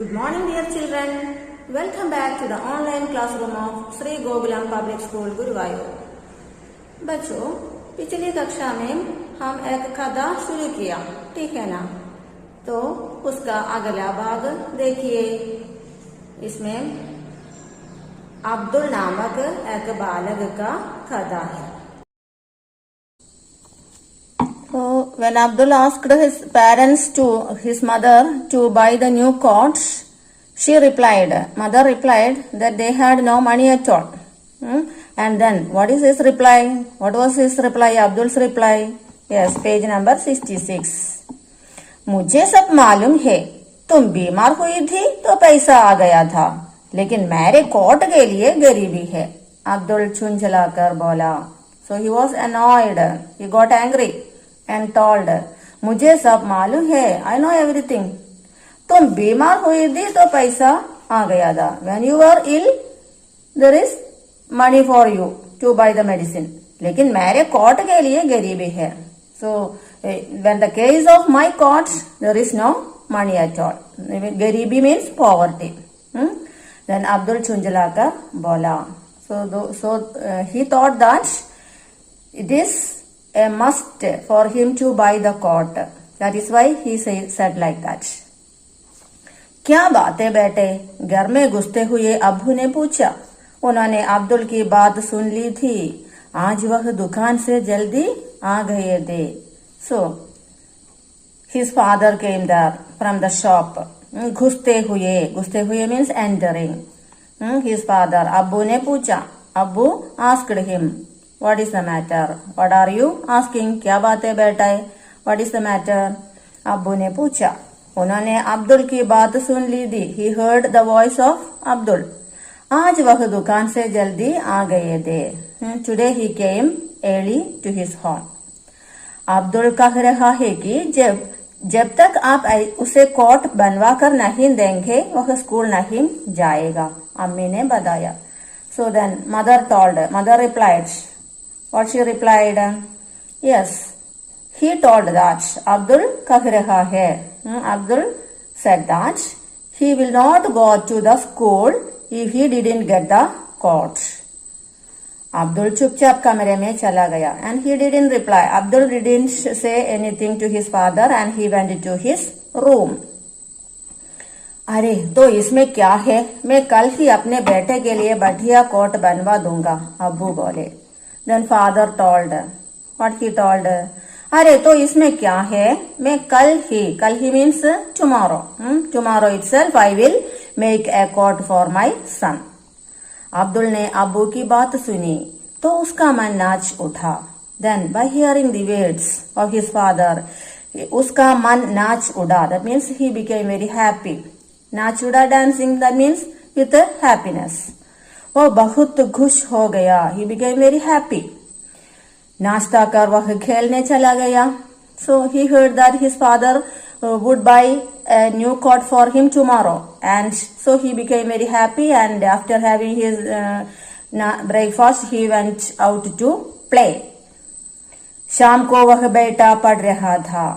Good morning dear children. Welcome back to the online classroom of Sri Gokulam Public School Guruvayur. बच्चों, पिछली कक्षा में हम एक कथा शुरू किया, ठीक है ना? तो उसका अगला भाग देखिए। इसमें अब्दुल नामक एक बालक का कथा है। So when Abdul asked his mother to buy the new coats, mother replied that they had no money at all. And then what is his reply? What was his reply? Abdul's reply? Yes, page number 66. मुझे सब मालूम है, तुम बीमार हुई थी तो पैसा आ गया था, लेकिन मेरे कोट के लिए गरीबी है। अब्दुल झुंझलाकर बोला। So he was annoyed. He got angry and told, मुझे सब मालूम है, I know everything. तुम बीमार हुई थी तो पैसा आ गया था. When you were ill, there is money for you to buy the medicine. लेकिन मेरे कोट के लिए गरीबी है. So when the case of my coats, there is no money at all. गरीबी means poverty. Then Abdul झुंझलाकर बोला. So he thought that it is a must for him to buy the coat. That is why he said like that. क्या बात है बेटे? घर में घुसते हुए अब्बू ने पूछा। उन्होंने अब्दुल की बात सुन ली थी। आज वह दुकान से जल्दी आ गए थे। So his father came there from the shop. घुसते हुए means entering. His father, अब्बू ने पूछा। अब्बू asked him, what is the matter? What are you asking? क्या बात है बेटा? What is the matter? अब्बू ने पूछा। उन्होंने अब्दुल की बात सुन ली थी। He heard the voice of Abdul. आज वह दुकान से जल्दी आ गए थे। Today he came early to his home. Abdul कह रहा है कि जब तक आप उसे कोट बनवा कर नहीं देंगे, वह स्कूल नहीं जाएगा, अम्मी ने बताया। So then mother replied. What she replied? Yes, he told that Abdul कह रहा है. Abdul said that he will not go to the school if he didn't get the coat. Abdul चुपचाप कमरे में चला गया. And he didn't reply. Abdul didn't say anything to his father and he went to his room. अरे तो इसमें क्या है? मैं कल ही अपने बेटे के लिए बढ़िया कोट बनवा दूंगा, अब्बू बोले. Then father told. What he told? अरे तो इसमें क्या है? मैं कल ही means tomorrow. Tomorrow itself I will make a coat for my son. Abdul ने अब्बू की बात सुनी तो उसका मन नाच उठा. Then by hearing the words of his father, उसका मन नाच उड़ा. That means he became very happy. नाच उड़ा dancing, that means with happiness. वो बहुत खुश हो गया. He became very happy. नाश्ता कर वह खेलने चला गया. So he heard that his father would buy a new coat for him tomorrow, and so he became very happy. And after having his breakfast, he went out to play. शाम को वह बेटा पढ़ रहा था.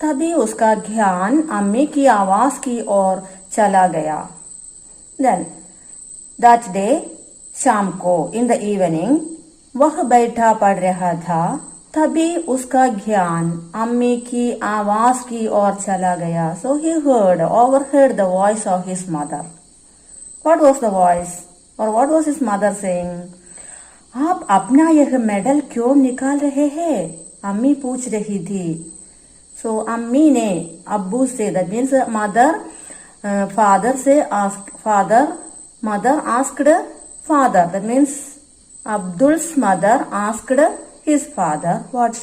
तभी उसका ध्यान अम्मी की आवाज की ओर चला गया. Then that day, शाम को in the evening, वह बैठा पढ़ रहा था. तभी उसका ध्यान अम्मी की आवाज की ओर चला गया. So he overheard the voice of his mother. What was the voice? Or what was his mother saying? आप अपना यह मेडल क्यों निकाल रहे हैं? अम्मी पूछ रही थी. So अम्मी ने अब्बू से, that means mother asked father, that means Abdul's mother asked his father, what?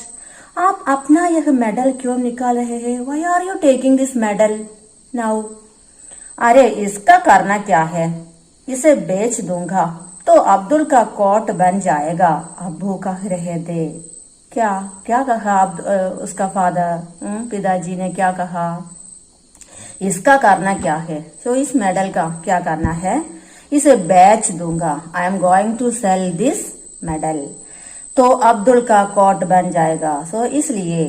आप अपना यह मेडल क्यों निकाल रहे हैं? Why are you taking this medal now? अरे इसका करना क्या है? इसे बेच दूंगा तो अब्दुल का कोट बन जाएगा, अब्बू कह रहे थे. क्या कहा उसका फादर, पिताजी ने क्या कहा? इसका करना क्या है? तो इस मेडल का क्या करना है? इसे बेच दूंगा. I am going to sell this medal. तो अब्दुल का कोट बन जाएगा. सो इसलिए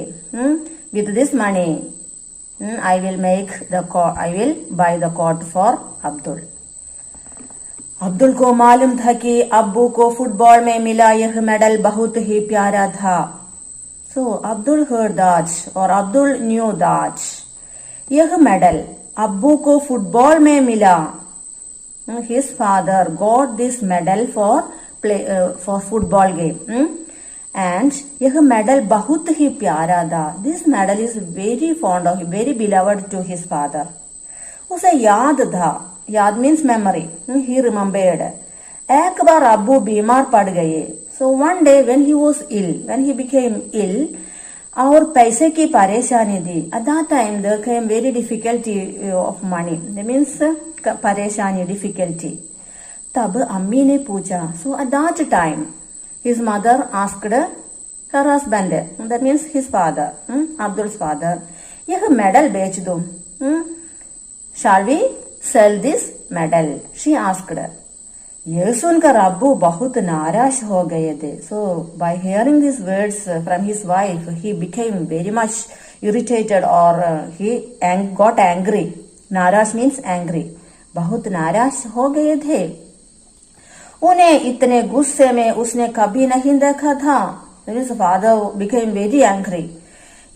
with this money I will buy the coat for Abdul. Abdul को मालूम था कि अब्बू को फुटबॉल में मिला यह मेडल बहुत ही प्यारा था. So Abdul heard that, or Abdul knew that. यह मेडल अब्बू को फुटबॉल में मिला. His father got this medal for football game. And यह मेडल बहुत ही प्यारा था. This medal is very fond of, very beloved to his father. उसे याद था. याद means memory. He remembered. एक बार अब्बू बीमार पड़ गए. So one day when he was ill, when he became ill, और पैसे की परेशानी थी. At that time there came very difficulty of money. That means परेशानी, difficulty. तब अम्मी ने पूछा. So at that time his mother asked her husband, that means his father, Abdul's father, यह मेडल बेच दो. Shall we sell this medal? She asked. यह सुनकर अब्बू बहुत नाराज हो गए थे. So by hearing these words from his wife, he became very much irritated, or he got angry. नाराज means angry. बहुत नाराज हो गए थे. उन्हें इतने गुस्से में उसने कभी नहीं देखा था. His father became very angry.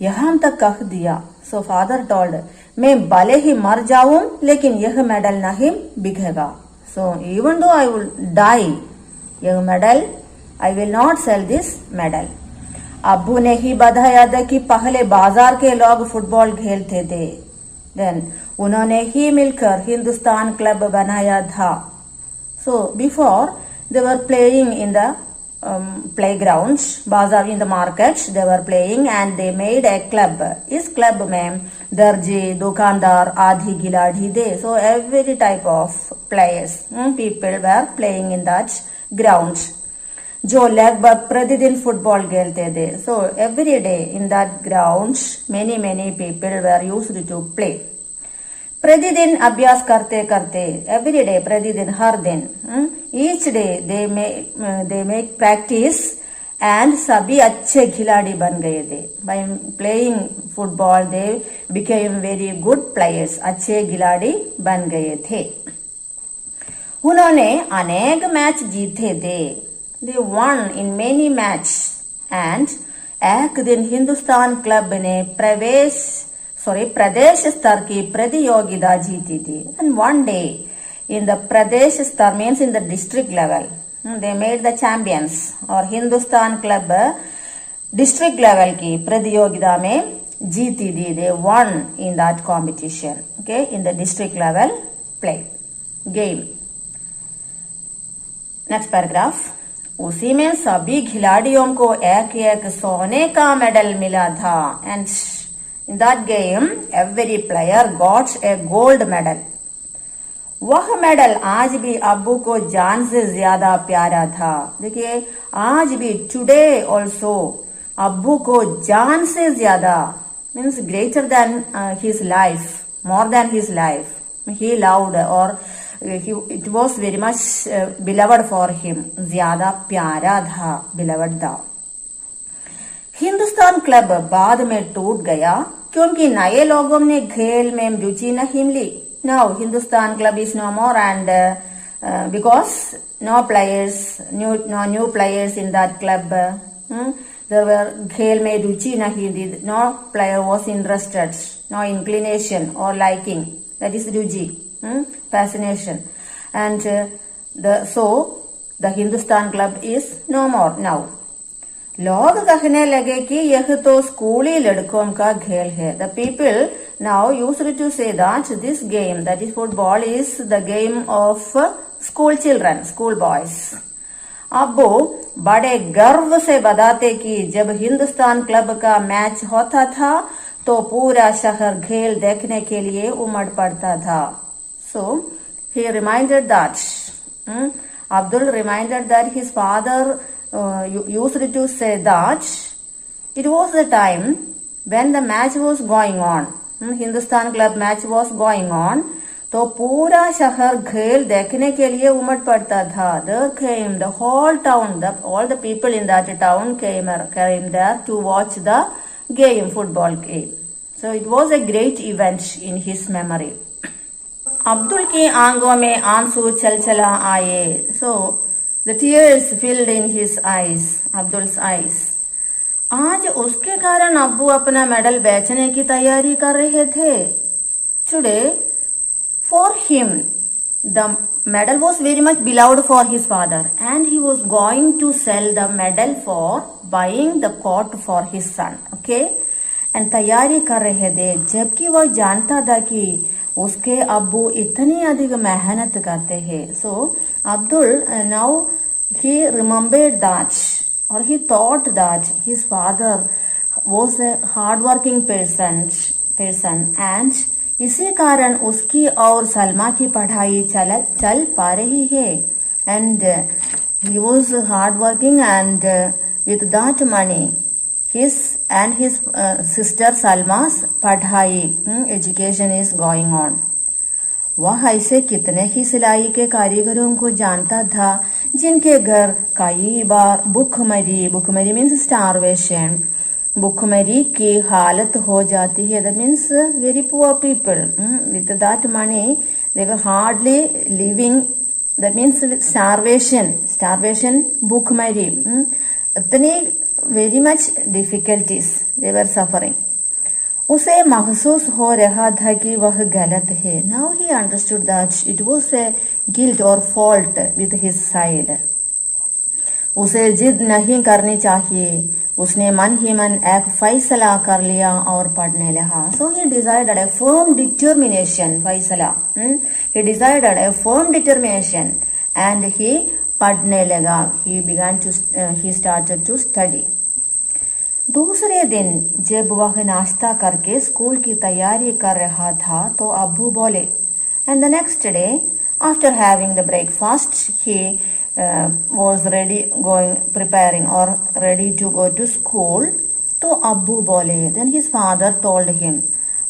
यहाँ तक कह दिया. So father told, मैं भले ही मर जाऊं लेकिन यह मेडल नहीं बिकेगा. So even though I will die, यह medal, I will not sell this medal. अब्बू ने ही बताया था कि पहले बाजार के लोग फुटबॉल खेलते थे. Then उन्होंने ही मिलकर हिंदुस्तान क्लब बनाया था. So before they were playing in the playgrounds, bazaar, in the markets they were playing, and they made a club. इस क्लब में दर्जी, दुकानदार आदि खिलाड़ी थे. So every type of players, people were playing in that grounds, जो लगभग प्रतिदिन फुटबॉल खेलते थे. So every day in that grounds many people were used to play. प्रतिदिन अभ्यास करते करते, एवरी डे, प्रतिदिन, हर दिन, each day they make practice, and सभी अच्छे खिलाड़ी बन गए थे. By playing football they became very good players. अच्छे खिलाड़ी बन गए थे. उन्होंने अनेक मैच जीते थे. They won in many match. And एक दिन हिंदुस्तान क्लब ने प्रदेश स्तर की प्रतियोगिता जीती थी. And one day in the प्रदेश स्तर means in the district level, they made the champions. और हिंदुस्तान क्लब डिस्ट्रिक्ट लेवल की प्रतियोगिता में जीती थी. They won in that competition. Okay, in the district level play game. Next paragraph. उसी में सभी खिलाड़ियों को एक एक सोने का मेडल मिला था. And in that game, every player got a gold medal. वह मेडल आज भी अब्बू को जान से ज्यादा प्यारा था. देखिए, आज भी today also अब्बू को जान से ज्यादा means greater than his life, more than his life. He loved, or it was very much beloved for him. ज्यादा प्यारा था, beloved था. हिंदुस्तान क्लब बाद में टूट गया क्योंकि नए लोगों ने खेल में रुचि नहीं मिली. Now Hindustan club is no more, and because no new players in that club. There were खेल में रुचि नहीं थी. No player was interested, no inclination or liking. That is Ruchi, fascination, and the Hindustan club is no more now. लोग कहने लगे कि यह तो स्कूली लड़कों का खेल है. The people now used to say that this game, that is football, is the game of school children, school boys. अब्बू बड़े गर्व से बताते कि जब हिंदुस्तान क्लब का मैच होता था तो पूरा शहर खेल देखने के लिए उमड़ पड़ता था. So he reminded that, Abdul reminded that his father used to say that it was the time when the match was going on. Hindustan club match was going on. तो पूरा शहर खेल देखने के लिए उमड़ पड़ता था. There came the whole town, all the people in that town came there to watch the game, football game. So it was a great event in his memory. Abdul की आंखों में आंसू चल चला आए. So the tears filled in his eyes, Abdul's eyes. आज उसके कारण अब्बू अपना मेडल बेचने की तैयारी कर रहे थे. Today, for him, the medal was very much beloved for his father, and he was going to sell the medal for buying the coat for his son. Okay, and तैयारी कर रहे थे, जबकि वह जानता था कि उसके अब्बू इतनी अधिक मेहनत करते हैं. So Abdul now he remembered that, or he thought that his father was a hardworking person, and इसी कारण उसकी और सलमा की पढ़ाई चल पा रही है. And he was hardworking, and with that money, his sister Salma's पढ़ाई education is going on. वह ऐसे कितने ही सिलाई के कारीगरों को जानता था जिनके घर कई बार भूखमरी मीन्स स्टारवेशन, भूखमरी की हालत हो जाती है. That means very poor people. With that money they were hardly living. That means starvation भूखमरी, इतनी very much difficulties they were suffering. उसे महसूस हो रहा था कि वह गलत है. Now he understood that it was a guilt और फॉल्ट विद हिज साइड. उसे जिद नहीं करनी चाहिए. उसने मन ही मन एक फैसला कर लिया और पढ़ने लगा. So he decided a firm determination. फैसला, he decided a firm determination and he पढ़ने लगा. He started to study. दूसरे दिन जब वह नाश्ता करके स्कूल की तैयारी कर रहा था तो अब्बू बोले. And the next day after having the breakfast he was preparing or ready to go to school. तो अब्बू बोले. Then his father told him,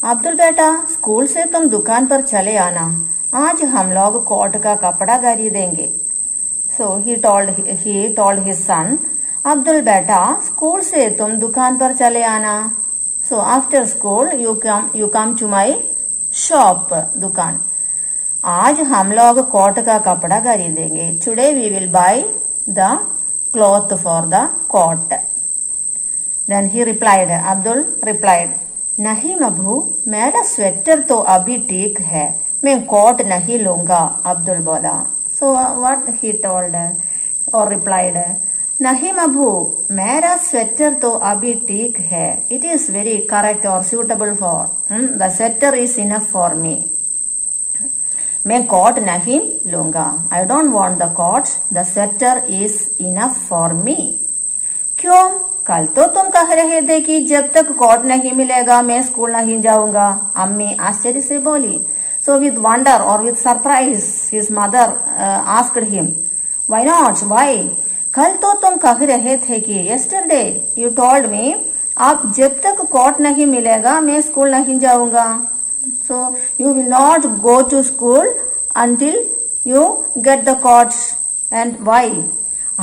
Abdul बेटा, स्कूल से तुम दुकान पर चले आना. आज हम लोग कोट का कपड़ा खरीद देंगे. So he told his son, Abdul बेटा, स्कूल से तुम दुकान पर चले आना. So after school you come to my shop, दुकान. आज हम लोग कोट का कपड़ा खरीदेंगे. Today we will buy the cloth for the coat. Then he replied, Abdul replied, नहीं अब्बू, मेरा स्वेटर तो अभी ठीक है, मैं कोट नहीं लूंगा. अब्दुल बोला. सो व्हाट ही टोल्ड और रिप्लाइड, नहीं अब्बू, मेरा स्वेटर तो अभी ठीक है. इट इज वेरी करेक्ट और suitable for, the sweater is enough for me. मैं कोट नहीं लूंगा. I don't want the coat, the sweater is enough for me. क्यों? कल तो तुम कह रहे थे कि जब तक कोट नहीं मिलेगा मैं स्कूल नहीं जाऊंगा. अम्मी आश्चर्य से बोली. सो विद वंडर और with surprise his mother asked him, why not, why? कल तो तुम कह रहे थे कि यस्टरडे यू टोल्ड मी, अब जब तक कोट नहीं मिलेगा मैं स्कूल नहीं जाऊंगा. So you will not go to school until you get the coat. And why?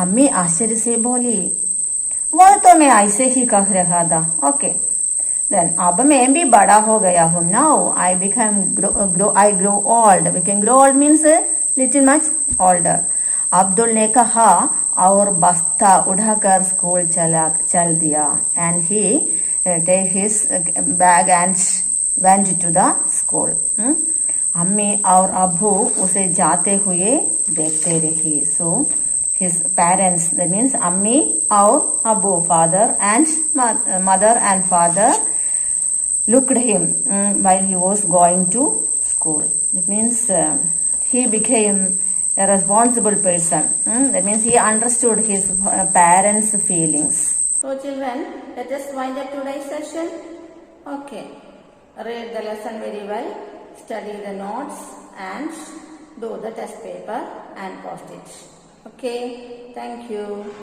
अम्मी आश्चर्य से बोली. वह तो मैं ऐसे ही कह रहा था. ओके. Then अब मैं भी बड़ा हो गया हूँ. Now I grow old. We can grow old means little much older. Abdul ने कहा और बस्ता उठाकर स्कूल चल दिया. And he take his bag and went to the school. अम्मी और अब्बू उसे जाते हुए देखते रही. So his parents, that means अम्मी और अब्बू, father and mother and father looked him while he was going to school. That means he became a responsible person. That means he understood his parents' feelings. So children, let us wind up today's session. Okay. Read the lesson very well, study the notes and do the test paper and post it. Okay, thank you.